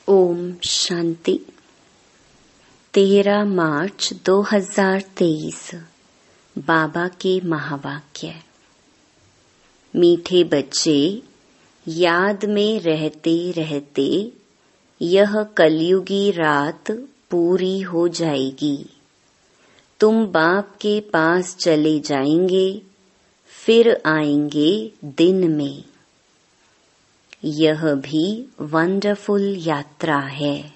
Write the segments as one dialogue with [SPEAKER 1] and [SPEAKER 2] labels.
[SPEAKER 1] ओम शांति। 13 मार्च 2023 बाबा के महावाक्य। मीठे बच्चे, याद में रहते रहते यह कलयुगी रात पूरी हो जाएगी। तुम बाप के पास चले जाएंगे, फिर आएंगे दिन में। यह भी वंडरफुल यात्रा है।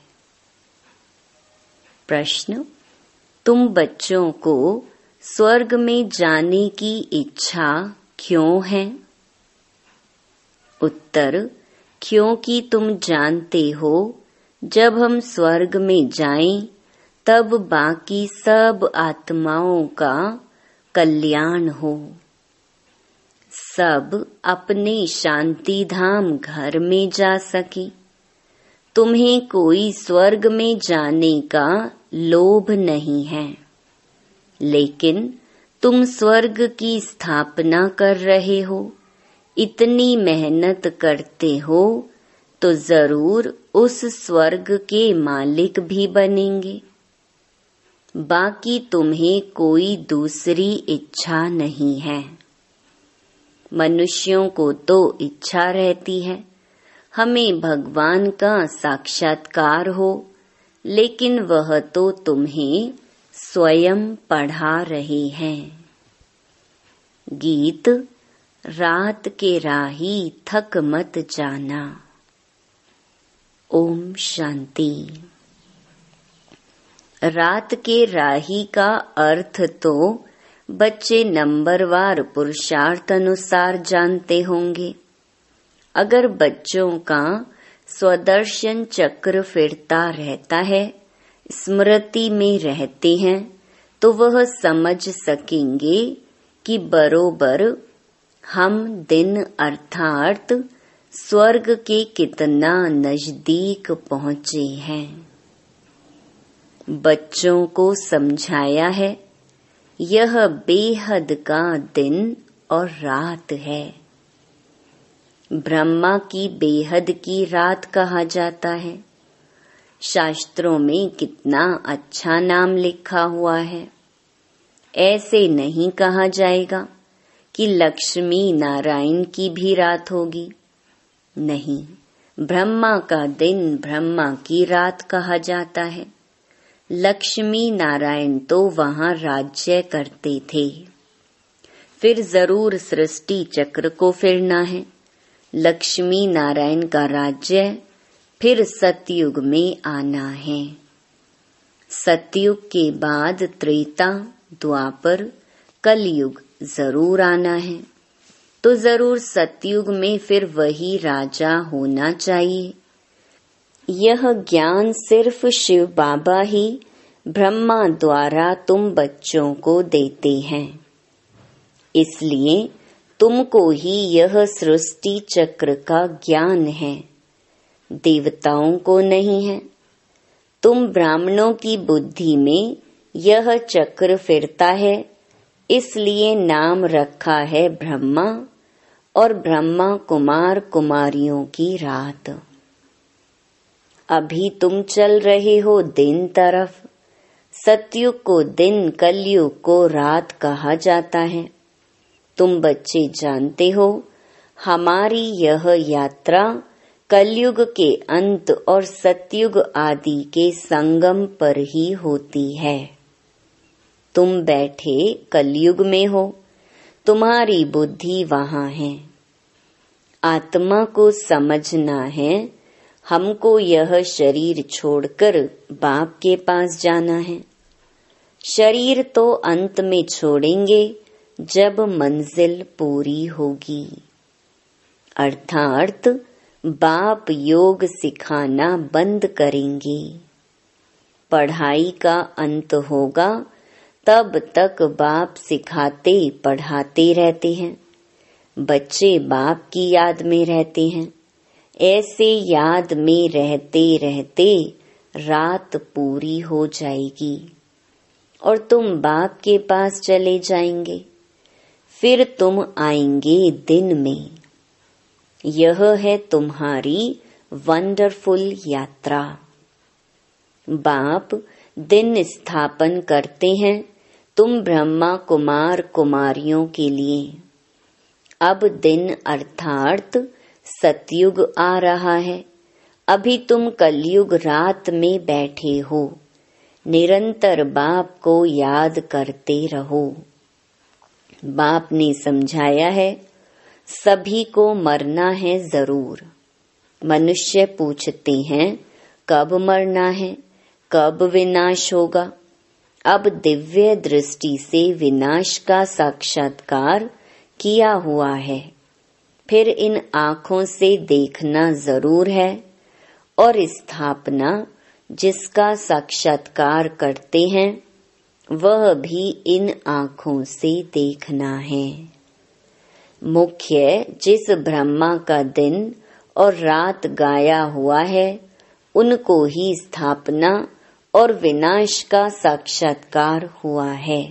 [SPEAKER 1] प्रश्न: तुम बच्चों को स्वर्ग में जाने की इच्छा क्यों है? उत्तर: क्योंकि तुम जानते हो जब हम स्वर्ग में जाएं, तब बाकी सब आत्माओं का कल्याण हो। सब अपने शांति धाम घर में जा सके। तुम्हें कोई स्वर्ग में जाने का लोभ नहीं है, लेकिन तुम स्वर्ग की स्थापना कर रहे हो। इतनी मेहनत करते हो तो जरूर उस स्वर्ग के मालिक भी बनेंगे। बाकी तुम्हें कोई दूसरी इच्छा नहीं है। मनुष्यों को तो इच्छा रहती है हमें भगवान का साक्षात्कार हो, लेकिन वह तो तुम्हें स्वयं पढ़ा रहे हैं। गीत: रात के राही थक मत जाना। ओम शांति। रात के राही का अर्थ तो बच्चे नंबरवार पुरुषार्थ अनुसार जानते होंगे। अगर बच्चों का स्वदर्शन चक्र फिरता रहता है, स्मृति में रहते हैं, तो वह समझ सकेंगे कि बरोबर हम दिन अर्थात स्वर्ग के कितना नजदीक पहुँचे हैं। बच्चों को समझाया है यह बेहद का दिन और रात है। ब्रह्मा की बेहद की रात कहा जाता है। शास्त्रों में कितना अच्छा नाम लिखा हुआ है। ऐसे नहीं कहा जाएगा कि लक्ष्मी नारायण की भी रात होगी। नहीं, ब्रह्मा का दिन ब्रह्मा की रात कहा जाता है। लक्ष्मी नारायण तो वहां राज्य करते थे। फिर जरूर सृष्टि चक्र को फिरना है। लक्ष्मी नारायण का राज्य फिर सतयुग में आना है। सतयुग के बाद त्रेता, द्वापर, कलयुग जरूर आना है। तो जरूर सतयुग में फिर वही राजा होना चाहिए। यह ज्ञान सिर्फ शिव बाबा ही ब्रह्मा द्वारा तुम बच्चों को देते हैं। इसलिए तुमको ही यह सृष्टि चक्र का ज्ञान है, देवताओं को नहीं है। तुम ब्राह्मणों की बुद्धि में यह चक्र फिरता है, इसलिए नाम रखा है ब्रह्मा और ब्रह्मा कुमार कुमारियों की रात। अभी तुम चल रहे हो दिन तरफ। सतयुग को दिन, कलयुग को रात कहा जाता है। तुम बच्चे जानते हो हमारी यह यात्रा कलयुग के अंत और सतयुग आदि के संगम पर ही होती है। तुम बैठे कलयुग में हो, तुम्हारी बुद्धि वहां है। आत्मा को समझना है हमको यह शरीर छोड़कर बाप के पास जाना है। शरीर तो अंत में छोड़ेंगे जब मंजिल पूरी होगी। अर्थात बाप योग सिखाना बंद करेंगे। पढ़ाई का अंत होगा, तब तक बाप सिखाते पढ़ाते रहते हैं। बच्चे बाप की याद में रहते हैं। ऐसे याद में रहते रहते रात पूरी हो जाएगी और तुम बाप के पास चले जाएंगे। फिर तुम आएंगे दिन में। यह है तुम्हारी वंडरफुल यात्रा। बाप दिन स्थापन करते हैं तुम ब्रह्मा कुमार कुमारियों के लिए। अब दिन अर्थात सतयुग आ रहा है। अभी तुम कलयुग रात में बैठे हो। निरंतर बाप को याद करते रहो। बाप ने समझाया है सभी को मरना है जरूर। मनुष्य पूछते हैं कब मरना है, कब विनाश होगा। अब दिव्य दृष्टि से विनाश का साक्षात्कार किया हुआ है। फिर इन आँखों से देखना जरूर है और स्थापना जिसका साक्षात्कार करते हैं वह भी इन आँखों से देखना है। मुख्य जिस ब्रह्मा का दिन और रात गाया हुआ है उनको ही स्थापना और विनाश का साक्षात्कार हुआ है।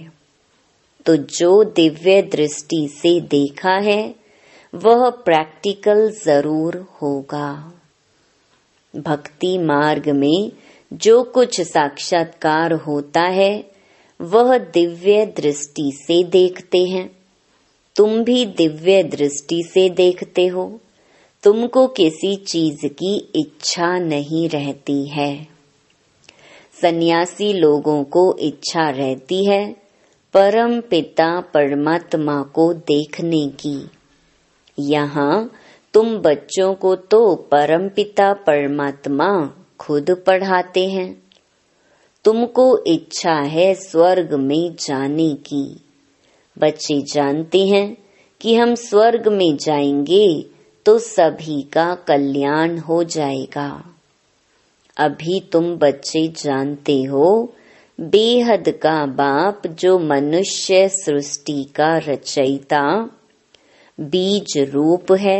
[SPEAKER 1] तो जो दिव्य दृष्टि से देखा है वह प्रैक्टिकल जरूर होगा। भक्ति मार्ग में जो कुछ साक्षात्कार होता है वह दिव्य दृष्टि से देखते हैं। तुम भी दिव्य दृष्टि से देखते हो। तुमको किसी चीज की इच्छा नहीं रहती है। सन्यासी लोगों को इच्छा रहती है परम पिता परमात्मा को देखने की। यहाँ तुम बच्चों को तो परम पिता परमात्मा खुद पढ़ाते हैं। तुमको इच्छा है स्वर्ग में जाने की। बच्चे जानते हैं कि हम स्वर्ग में जाएंगे तो सभी का कल्याण हो जाएगा। अभी तुम बच्चे जानते हो बेहद का बाप जो मनुष्य सृष्टि का रचयिता बीज रूप है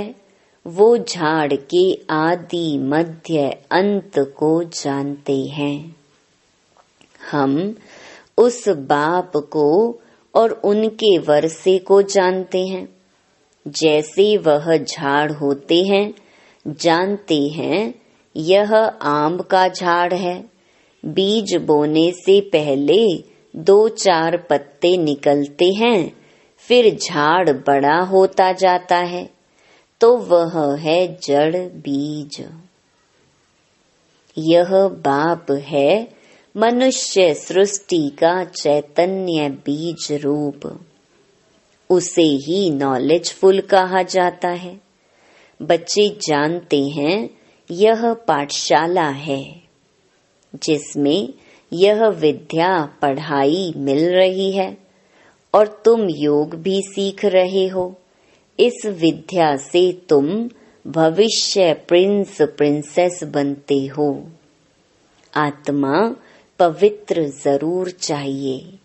[SPEAKER 1] वो झाड़ के आदि मध्य अंत को जानते हैं। हम उस बाप को और उनके वर्षे को जानते हैं। जैसे वह झाड़ होते हैं जानते हैं यह आम का झाड़ है। बीज बोने से पहले 2-4 पत्ते निकलते हैं फिर झाड़ बड़ा होता जाता है तो वह है जड़ बीज। यह बाप है मनुष्य सृष्टि का चैतन्य बीज रूप। उसे ही नॉलेजफुल कहा जाता है। बच्चे जानते हैं यह पाठशाला है जिसमें यह विद्या पढ़ाई मिल रही है और तुम योग भी सीख रहे हो। इस विद्या से तुम भविष्य प्रिंस प्रिंसेस बनते हो। आत्मा पवित्र जरूर चाहिए।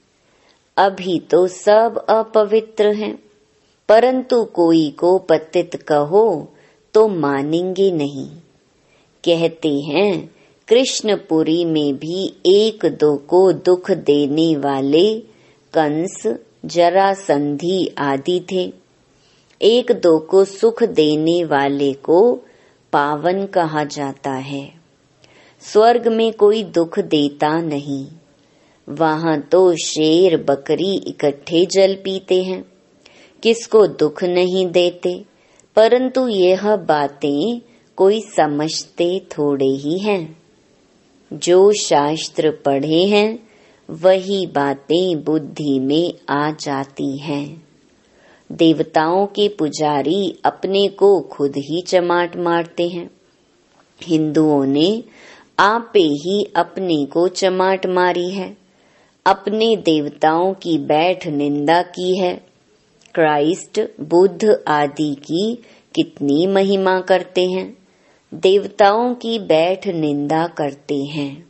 [SPEAKER 1] अभी तो सब अपवित्र हैं परंतु कोई को पतित कहो तो मानेंगे नहीं। कहते हैं कृष्णपुरी में भी 1-2 को दुख देने वाले कंस जरासंधि आदि थे। 1-2 को सुख देने वाले को पावन कहा जाता है। स्वर्ग में कोई दुख देता नहीं। वहाँ तो शेर बकरी इकट्ठे जल पीते हैं। किसको दुख नहीं देते परंतु यह बातें कोई समझते थोड़े ही हैं। जो शास्त्र पढ़े हैं वही बातें बुद्धि में आ जाती हैं। देवताओं के पुजारी अपने को खुद ही चमाट मारते हैं। हिंदुओं ने आपे ही अपने को चमाट मारी है। अपने देवताओं की बैठ निंदा की है। क्राइस्ट बुद्ध आदि की कितनी महिमा करते हैं। देवताओं की बैठ निंदा करते हैं।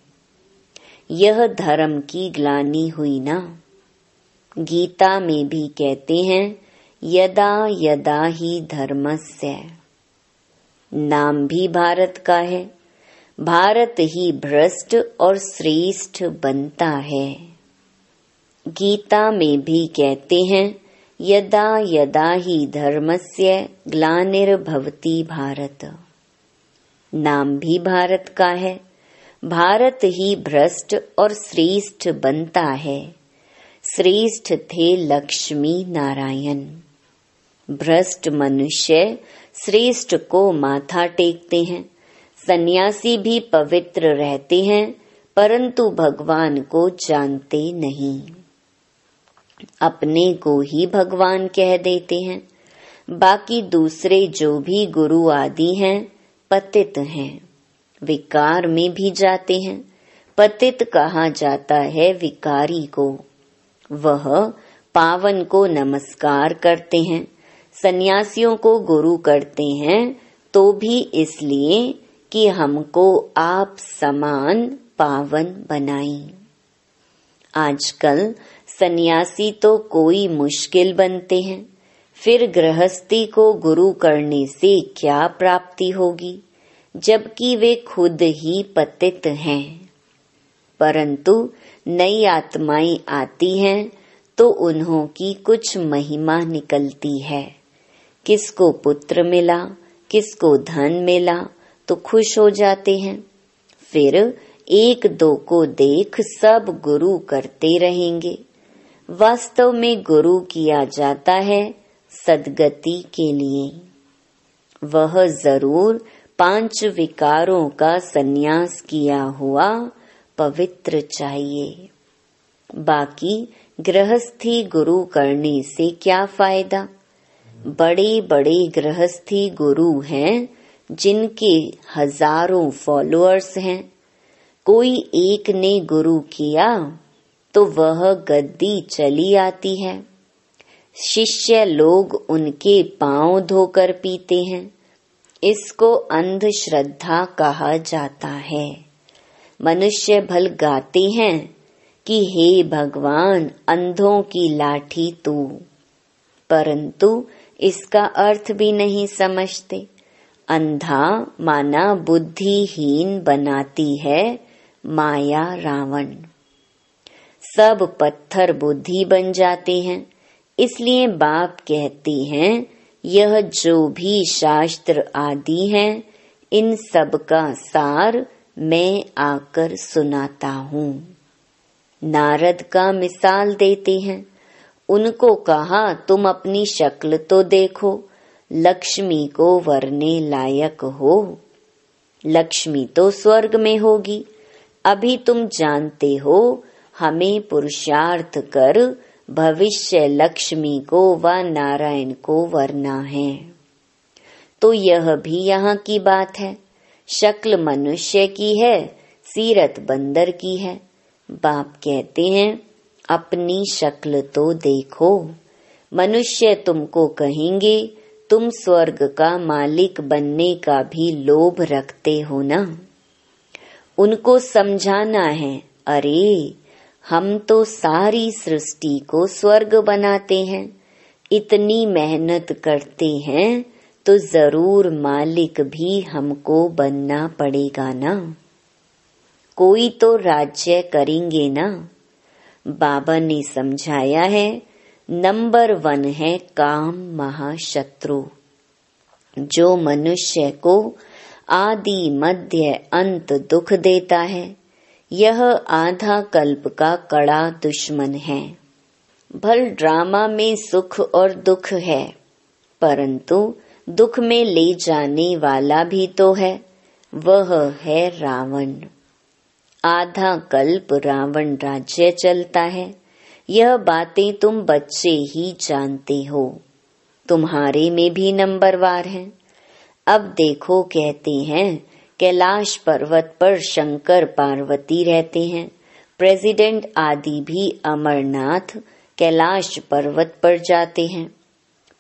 [SPEAKER 1] यह धर्म की ग्लानि हुई ना। गीता में भी कहते हैं यदा यदा ही धर्मस्य। नाम भी भारत का है। भारत ही भ्रष्ट और श्रेष्ठ बनता है। गीता में भी कहते हैं यदा यदा ही धर्मस्य ग्लानिर्भवति भारत। नाम भी भारत का है। भारत ही भ्रष्ट और श्रेष्ठ बनता है। श्रेष्ठ थे लक्ष्मी नारायण। भ्रष्ट मनुष्य श्रेष्ठ को माथा टेकते हैं। सन्यासी भी पवित्र रहते हैं, परंतु भगवान को जानते नहीं। अपने को ही भगवान कह देते हैं। बाकी दूसरे जो भी गुरु आदि हैं, पतित हैं, विकार में भी जाते हैं। पतित कहा जाता है विकारी को। वह पावन को नमस्कार करते हैं। सन्यासियों को गुरु करते हैं तो भी इसलिए कि हमको आप समान पावन बनाएं। आजकल सन्यासी तो कोई मुश्किल बनते हैं। फिर गृहस्थी को गुरु करने से क्या प्राप्ति होगी, जबकि वे खुद ही पतित हैं। परंतु नई आत्माएं आती हैं तो उन्हों की कुछ महिमा निकलती है। किसको पुत्र मिला, किसको धन मिला तो खुश हो जाते हैं। फिर एक दो को देख सब गुरु करते रहेंगे। वास्तव में गुरु किया जाता है सद्गति के लिए। वह जरूर 5 विकारों का संन्यास किया हुआ पवित्र चाहिए। बाकी गृहस्थी गुरु करने से क्या फायदा। बड़े बड़े गृहस्थी गुरु हैं जिनके हजारों फॉलोअर्स हैं। कोई एक ने गुरु किया तो वह गद्दी चली आती है। शिष्य लोग उनके पांव धोकर पीते हैं। इसको अंधश्रद्धा कहा जाता है। मनुष्य भल गाते हैं कि हे भगवान अंधों की लाठी तू, परंतु इसका अर्थ भी नहीं समझते। अंधा माना बुद्धिहीन बनाती है माया रावण। सब पत्थर बुद्धि बन जाते हैं। इसलिए बाप कहते हैं यह जो भी शास्त्र आदि हैं, इन सब का सार मैं आकर सुनाता हूँ। नारद का मिसाल देते हैं। उनको कहा तुम अपनी शक्ल तो देखो, लक्ष्मी को वरने लायक हो। लक्ष्मी तो स्वर्ग में होगी। अभी तुम जानते हो हमें पुरुषार्थ कर भविष्य लक्ष्मी को व नारायण को वरना है। तो यह भी यहाँ की बात है। शक्ल मनुष्य की है, सीरत बंदर की है। बाप कहते हैं अपनी शक्ल तो देखो। मनुष्य तुमको कहेंगे तुम स्वर्ग का मालिक बनने का भी लोभ रखते हो ना। उनको समझाना है, अरे हम तो सारी सृष्टि को स्वर्ग बनाते हैं। इतनी मेहनत करते हैं तो जरूर मालिक भी हमको बनना पड़ेगा ना। कोई तो राज्य करेंगे ना। बाबा ने समझाया है नंबर 1 है काम महाशत्रु, जो मनुष्य को आदि मध्य अंत दुख देता है। यह आधा कल्प का कड़ा दुश्मन है। भल ड्रामा में सुख और दुख है, परंतु दुख में ले जाने वाला भी तो है, वह है रावण। आधा कल्प रावण राज्य चलता है। यह बातें तुम बच्चे ही जानते हो। तुम्हारे में भी नंबरवार हैं। अब देखो कहते हैं कैलाश पर्वत पर शंकर पार्वती रहते हैं। प्रेसिडेंट आदि भी अमरनाथ कैलाश पर्वत पर जाते हैं,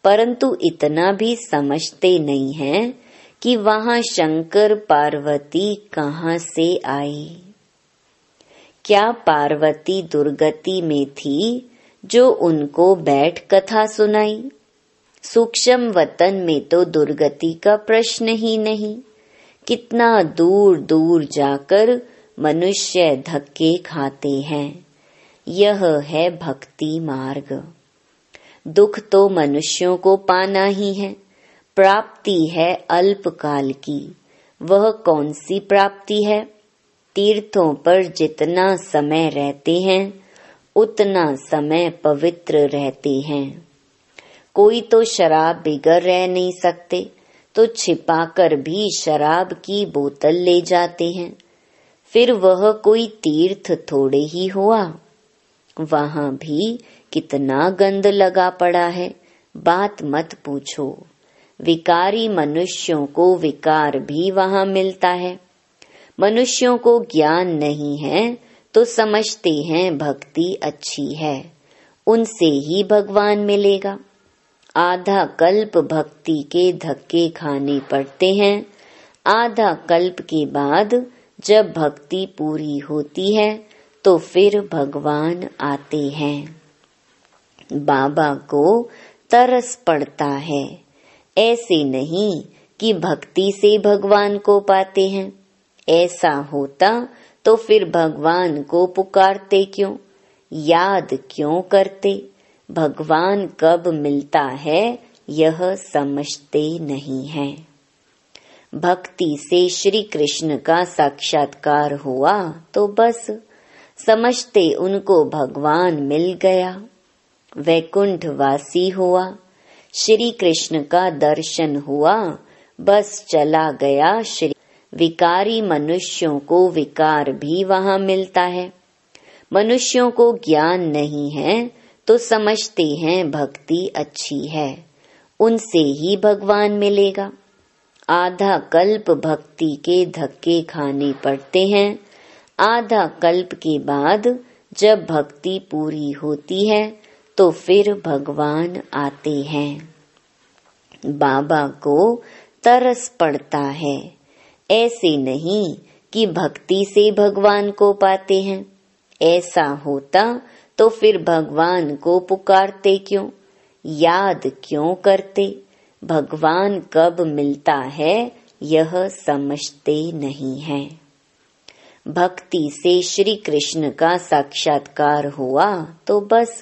[SPEAKER 1] परंतु इतना भी समझते नहीं हैं कि वहाँ शंकर पार्वती कहाँ से आई। क्या पार्वती दुर्गति में थी जो उनको बैठ कथा सुनाई? सूक्ष्म वतन में तो दुर्गति का प्रश्न ही नहीं। कितना दूर दूर जाकर मनुष्य धक्के खाते हैं। यह है भक्ति मार्ग। दुख तो मनुष्यों को पाना ही है। प्राप्ति है अल्पकाल की, वह कौन सी प्राप्ति है? तीर्थों पर जितना समय रहते हैं उतना समय पवित्र रहते हैं। कोई तो शराब बिगर रह नहीं सकते तो छिपाकर भी शराब की बोतल ले जाते हैं। फिर वह कोई तीर्थ थोड़े ही हुआ। वहां भी कितना गंद लगा पड़ा है, बात मत पूछो। विकारी मनुष्यों को विकार भी वहां मिलता है। मनुष्यों को ज्ञान नहीं है तो समझते हैं भक्ति अच्छी है, उनसे ही भगवान मिलेगा। आधा कल्प भक्ति के धक्के खाने पड़ते हैं। आधा कल्प के बाद जब भक्ति पूरी होती है तो फिर भगवान आते हैं। बाबा को तरस पड़ता है। ऐसे नहीं कि भक्ति से भगवान को पाते हैं। ऐसा होता तो फिर भगवान को पुकारते क्यों, याद क्यों करते? भगवान कब मिलता है यह समझते नहीं है। भक्ति से श्री कृष्ण का साक्षात्कार हुआ तो बस समझते उनको भगवान मिल गया। वैकुंठ वासी हुआ, श्री कृष्ण का दर्शन हुआ, बस चला गया श्री। विकारी मनुष्यों को विकार भी वहां मिलता है। मनुष्यों को ज्ञान नहीं है तो समझते हैं भक्ति अच्छी है, उनसे ही भगवान मिलेगा। आधा कल्प भक्ति के धक्के खाने पड़ते हैं। आधा कल्प के बाद जब भक्ति पूरी होती है तो फिर भगवान आते हैं। बाबा को तरस पड़ता है। ऐसे नहीं कि भक्ति से भगवान को पाते हैं। ऐसा होता तो फिर भगवान को पुकारते क्यों, याद क्यों करते? भगवान कब मिलता है यह समझते नहीं है। भक्ति से श्री कृष्ण का साक्षात्कार हुआ तो बस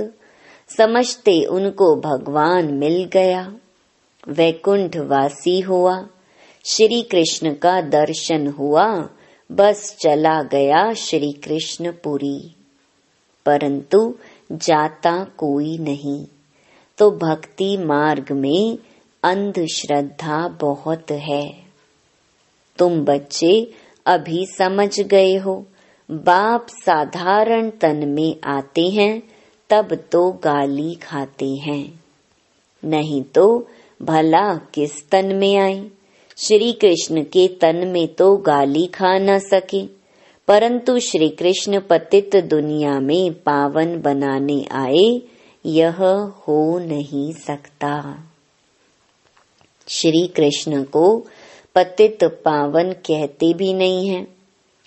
[SPEAKER 1] समझते उनको भगवान मिल गया। वैकुंठ वासी हुआ, श्री कृष्ण का दर्शन हुआ, बस चला गया श्री कृष्णपुरी। परंतु जाता कोई नहीं। तो भक्ति मार्ग में अंधश्रद्धा बहुत है। तुम बच्चे अभी समझ गए हो। बाप साधारण तन में आते हैं तब तो गाली खाते हैं, नहीं तो भला किस तन में आए? श्री कृष्ण के तन में तो गाली खा न सके, परंतु श्री कृष्ण पतित दुनिया में पावन बनाने आए, यह हो नहीं सकता। श्री कृष्ण को पतित पावन कहते भी नहीं हैं।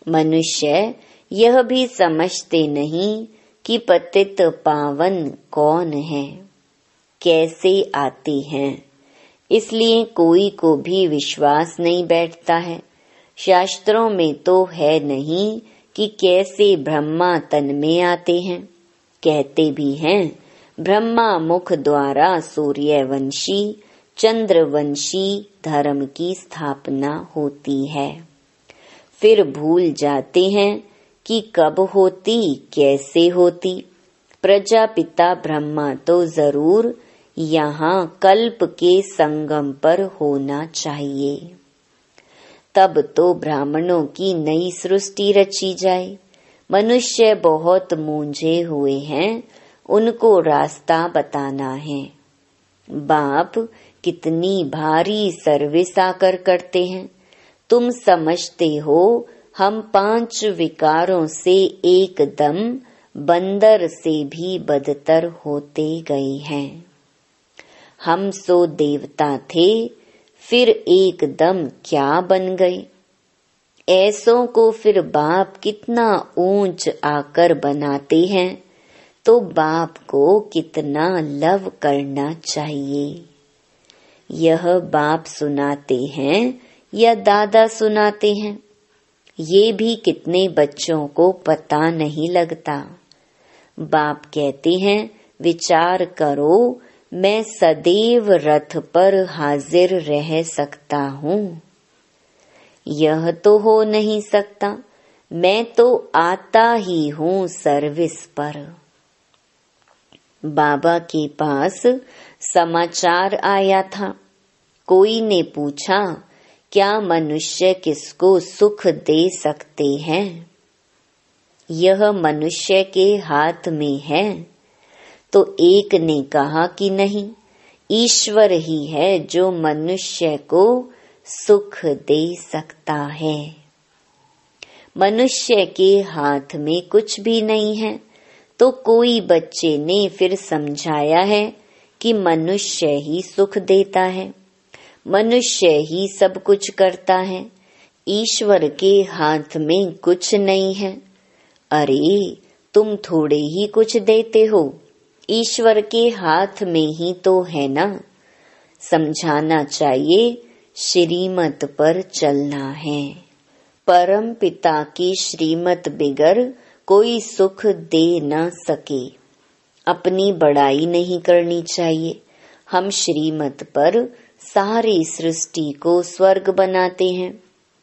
[SPEAKER 1] मनुष्य यह भी समझते नहीं कि पतित पावन कौन है, कैसे आते हैं। इसलिए कोई को भी विश्वास नहीं बैठता है। शास्त्रों में तो है नहीं कि कैसे ब्रह्मा तन में आते हैं। कहते भी हैं ब्रह्मा मुख द्वारा सूर्यवंशी चंद्रवंशी धर्म की स्थापना होती है। फिर भूल जाते हैं कि कब होती, कैसे होती। प्रजापिता ब्रह्मा तो जरूर यहाँ कल्प के संगम पर होना चाहिए। तब तो ब्राह्मणों की नई सृष्टि रची जाए। मनुष्य बहुत मूंझे हुए हैं, उनको रास्ता बताना है। बाप कितनी भारी सर्विस आकर करते हैं। तुम समझते हो हम 5 विकारों से एकदम बंदर से भी बदतर होते गए हैं। हम सो देवता थे, फिर एकदम क्या बन गए। ऐसों को फिर बाप कितना ऊंच आकर बनाते हैं, तो बाप को कितना लव करना चाहिए। यह बाप सुनाते हैं या दादा सुनाते हैं, ये भी कितने बच्चों को पता नहीं लगता। बाप कहते हैं विचार करो, मैं सदैव रथ पर हाजिर रह सकता हूँ। यह तो हो नहीं सकता, मैं तो आता ही हूँ सर्विस पर। बाबा के पास समाचार आया था। कोई ने पूछा, क्या मनुष्य किसको सुख दे सकते हैं? यह मनुष्य के हाथ में है। तो एक ने कहा कि नहीं, ईश्वर ही है जो मनुष्य को सुख दे सकता है। मनुष्य के हाथ में कुछ भी नहीं है। तो कोई बच्चे ने फिर समझाया है कि मनुष्य ही सुख देता है, मनुष्य ही सब कुछ करता है, ईश्वर के हाथ में कुछ नहीं है। अरे, तुम थोड़े ही कुछ देते हो, ईश्वर के हाथ में ही तो है ना। समझाना चाहिए, श्रीमत पर चलना है। परम पिता की श्रीमत बिगर कोई सुख दे न सके। अपनी बड़ाई नहीं करनी चाहिए। हम श्रीमत पर सारी सृष्टि को स्वर्ग बनाते हैं,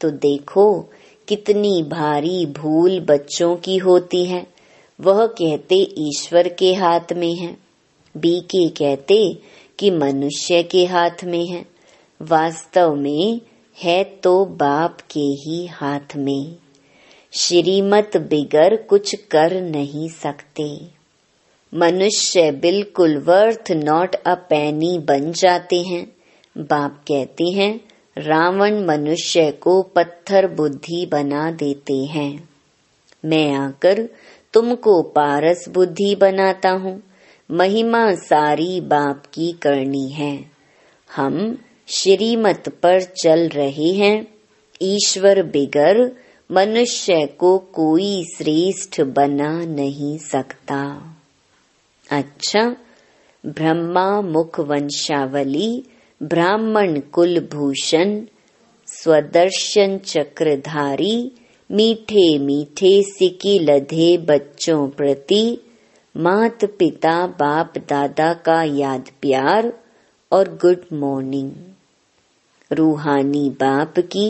[SPEAKER 1] तो देखो कितनी भारी भूल बच्चों की होती है। वह कहते ईश्वर के हाथ में है, बीके कहते कि मनुष्य के हाथ में है। वास्तव में है तो बाप के ही हाथ में। श्रीमत बिगर कुछ कर नहीं सकते। मनुष्य बिल्कुल वर्थ नॉट अ पैनी बन जाते हैं। बाप कहते हैं, रावण मनुष्य को पत्थर बुद्धि बना देते हैं। मैं आकर तुमको पारस बुद्धि बनाता हूँ। महिमा सारी बाप की करनी है। हम श्रीमत पर चल रहे हैं। ईश्वर बिगर मनुष्य को कोई श्रेष्ठ बना नहीं सकता। अच्छा, ब्रह्मा मुख वंशावली, ब्राह्मण कुल भूषण, स्वदर्शन चक्रधारी, मीठे मीठे सिकी लधे बच्चों प्रति मात पिता बाप दादा का याद प्यार और गुड मॉर्निंग। रूहानी बाप की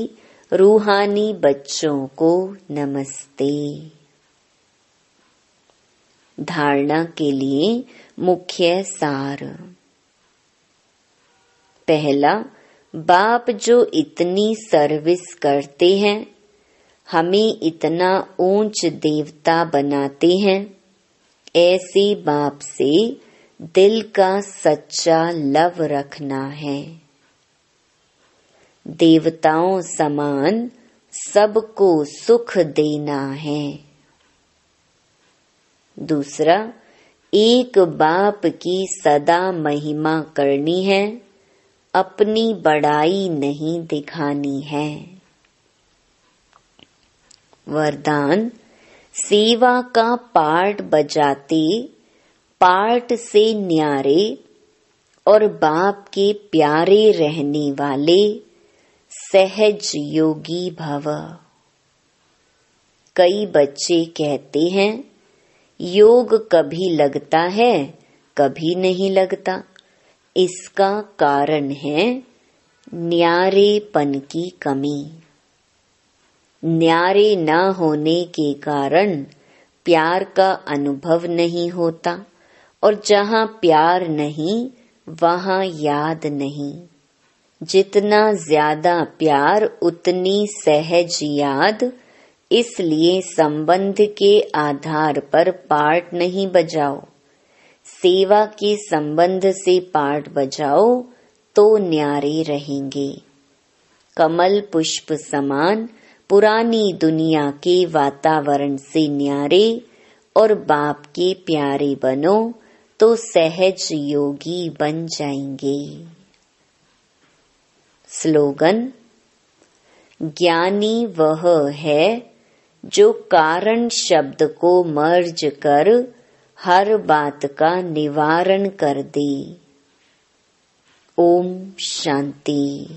[SPEAKER 1] रूहानी बच्चों को नमस्ते। धारणा के लिए मुख्य सार। पहला, बाप जो इतनी सर्विस करते हैं, हमें इतना ऊंच देवता बनाते हैं, ऐसे बाप से दिल का सच्चा लव रखना है। देवताओं समान सबको सुख देना है। दूसरा, एक बाप की सदा महिमा करनी है, अपनी बड़ाई नहीं दिखानी है। वरदान, सेवा का पार्ट बजाते पार्ट से न्यारे और बाप के प्यारे रहने वाले सहज योगी भव। कई बच्चे कहते हैं, योग कभी लगता है कभी नहीं लगता। इसका कारण है न्यारेपन की कमी। न्यारे न होने के कारण प्यार का अनुभव नहीं होता, और जहाँ प्यार नहीं वहाँ याद नहीं। जितना ज्यादा प्यार उतनी सहज याद। इसलिए संबंध के आधार पर पार्ट नहीं बजाओ, सेवा के संबंध से पार्ट बजाओ तो न्यारे रहेंगे। कमल पुष्प समान पुरानी दुनिया के वातावरण से न्यारे और बाप के प्यारे बनो तो सहज योगी बन जाएंगे। स्लोगन, ज्ञानी वह है जो कारण शब्द को मर्ज कर हर बात का निवारण कर दे। ओम शांति।